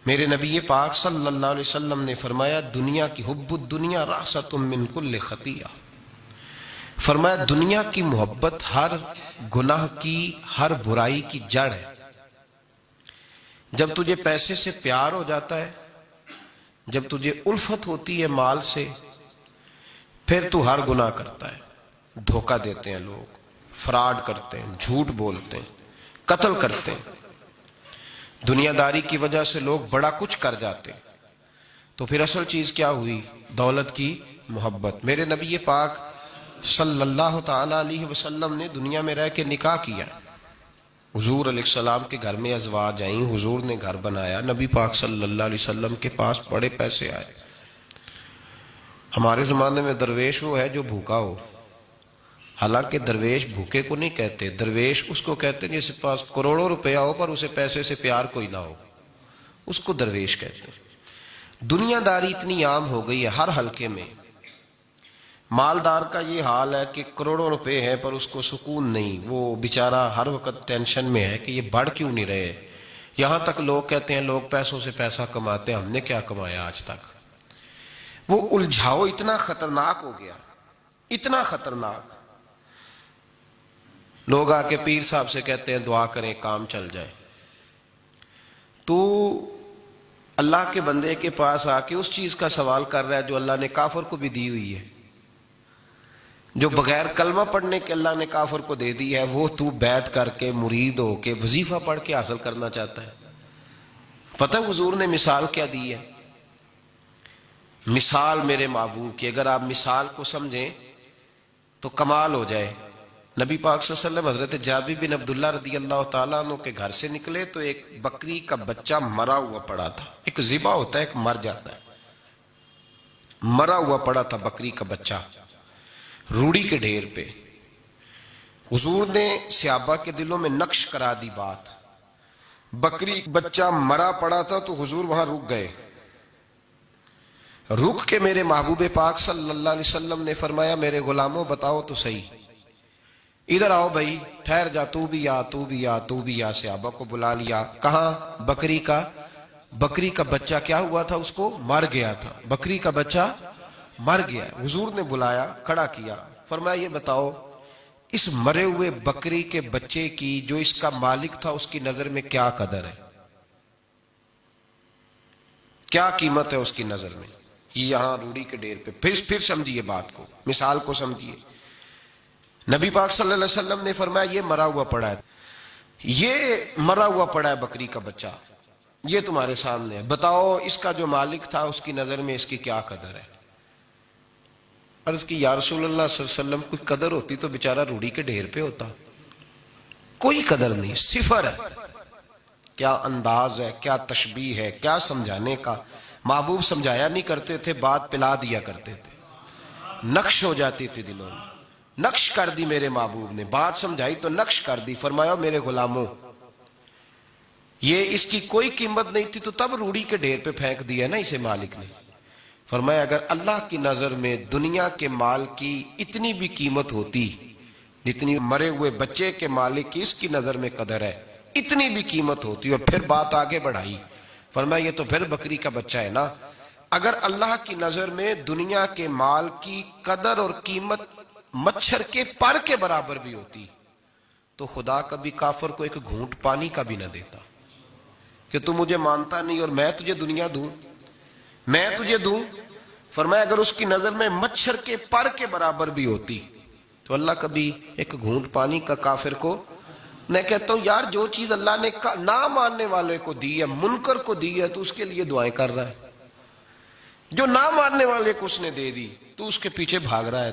میرے نبی پاک صلی اللہ علیہ وسلم نے فرمایا دنیا کی حب الدنیا رأست من کل خطیہ، فرمایا دنیا کی محبت ہر گناہ کی، ہر برائی کی جڑ ہے۔ جب تجھے پیسے سے پیار ہو جاتا ہے، جب تجھے الفت ہوتی ہے مال سے، پھر تو ہر گناہ کرتا ہے۔ دھوکہ دیتے ہیں لوگ، فراڈ کرتے ہیں، جھوٹ بولتے ہیں، قتل کرتے ہیں۔ دنیا داری کی وجہ سے لوگ بڑا کچھ کر جاتے ہیں، تو پھر اصل چیز کیا ہوئی؟ دولت کی محبت۔ میرے نبی پاک صلی اللہ تعالی علیہ وسلم نے دنیا میں رہ کے نکاح کیا۔ حضور علیہ السلام کے گھر میں ازواج آئیں، حضور نے گھر بنایا، نبی پاک صلی اللہ علیہ وسلم کے پاس بڑے پیسے آئے۔ ہمارے زمانے میں درویش وہ ہے جو بھوکا ہو، حالانکہ درویش بھوکے کو نہیں کہتے، درویش اس کو کہتے ہیں جس کے پاس کروڑوں روپیہ ہو پر اسے پیسے سے پیار کوئی نہ ہو، اس کو درویش کہتے ہیں۔ دنیا داری اتنی عام ہو گئی ہے ہر حلقے میں۔ مالدار کا یہ حال ہے کہ کروڑوں روپے ہیں پر اس کو سکون نہیں، وہ بیچارہ ہر وقت ٹینشن میں ہے کہ یہ بڑھ کیوں نہیں رہے۔ یہاں تک لوگ کہتے ہیں لوگ پیسوں سے پیسہ کماتے ہیں، ہم نے کیا کمایا آج تک۔ وہ الجھاؤ اتنا خطرناک ہو گیا، اتنا خطرناک۔ لوگ آ کے پیر صاحب سے کہتے ہیں دعا کریں کام چل جائے، تو اللہ کے بندے کے پاس آ کے اس چیز کا سوال کر رہا ہے جو اللہ نے کافر کو بھی دی ہوئی ہے، جو بغیر کلمہ پڑھنے کے اللہ نے کافر کو دے دی ہے، وہ تو بیعت کر کے مرید ہو کے وظیفہ پڑھ کے حاصل کرنا چاہتا ہے۔ پتہ حضور نے مثال کیا دی ہے؟ مثال میرے محبوب کی، اگر آپ مثال کو سمجھیں تو کمال ہو جائے۔ نبی پاک صلی اللہ علیہ وسلم حضرت جابر بن عبداللہ رضی اللہ تعالیٰ عنہ کے گھر سے نکلے تو ایک بکری کا بچہ مرا ہوا پڑا تھا۔ ایک ذبح ہوتا ہے، ایک مر جاتا ہے، مرا ہوا پڑا تھا بکری کا بچہ روڑی کے ڈھیر پہ۔ حضور نے صحابہ کے دلوں میں نقش کرا دی بات۔ بکری بچہ مرا پڑا تھا تو حضور وہاں رک گئے۔ رک کے میرے محبوب پاک صلی اللہ علیہ وسلم نے فرمایا میرے غلاموں بتاؤ تو صحیح، ادھر آؤ بھائی، ٹھہر جا، تو بھی آ، تو بھی آ، تو بھی آ۔ صحابہ کو بلا لیا۔ کہاں؟ بکری کا بچہ کیا ہوا تھا؟ اس کو مر گیا تھا، بکری کا بچہ مر گیا۔ حضور نے بلایا، کھڑا کیا، فرمایا یہ بتاؤ اس مرے ہوئے بکری کے بچے کی جو اس کا مالک تھا اس کی نظر میں کیا قدر ہے، کیا قیمت ہے اس کی نظر میں؟ یہاں روڑی کے ڈیر پہ پھر سمجھیے بات کو، مثال کو سمجھیے۔ نبی پاک صلی اللہ علیہ وسلم نے فرمایا یہ مرا ہوا پڑا ہے، یہ مرا ہوا پڑا ہے بکری کا بچہ، یہ تمہارے سامنے ہے، بتاؤ اس کا جو مالک تھا اس کی نظر میں اس کی کیا قدر ہے؟ عرض کی یا رسول اللہ صلی اللہ علیہ وسلم کوئی قدر ہوتی تو بیچارہ روڑی کے ڈھیر پہ ہوتا، کوئی قدر نہیں، صفر ہے۔ کیا انداز ہے، کیا تشبیہ ہے، کیا سمجھانے کا۔ محبوب سمجھایا نہیں کرتے تھے، بات پلا دیا کرتے تھے، نقش ہو جاتی تھی دلوں میں۔ نقش کر دی میرے محبوب نے، بات سمجھائی تو نقش کر دی۔ فرمایا میرے غلاموں یہ اس کی کوئی قیمت نہیں تھی تو تب روڑی کے ڈھیر پہ پھینک دیا نا اسے مالک نے۔ فرمایا اگر اللہ کی نظر میں دنیا کے مال کی اتنی بھی قیمت ہوتی جتنی مرے ہوئے بچے کے مالک کی اس کی نظر میں قدر ہے، اتنی بھی قیمت ہوتی، اور پھر بات آگے بڑھائی۔ فرمایا یہ تو پھر بکری کا بچہ ہے نا۔ اگر اللہ کی نظر میں دنیا کے مال کی قدر اور قیمت مچھر کے پر کے برابر بھی ہوتی تو خدا کبھی کافر کو ایک گھونٹ پانی کا بھی نہ دیتا کہ تو مجھے مانتا نہیں اور میں تجھے دنیا دوں، میں تجھے دوں۔ فرمایا اگر اس کی نظر میں مچھر کے پر کے برابر بھی ہوتی تو اللہ کبھی ایک گھونٹ پانی کا کافر کو۔ میں کہتا ہوں یار جو چیز اللہ نے نہ ماننے والے کو دی ہے، منکر کو دی ہے، تو اس کے لیے دعائیں کر رہا ہے۔ جو نہ ماننے والے کو اس نے دے دی تو اس کے پیچھے بھاگ رہا ہے۔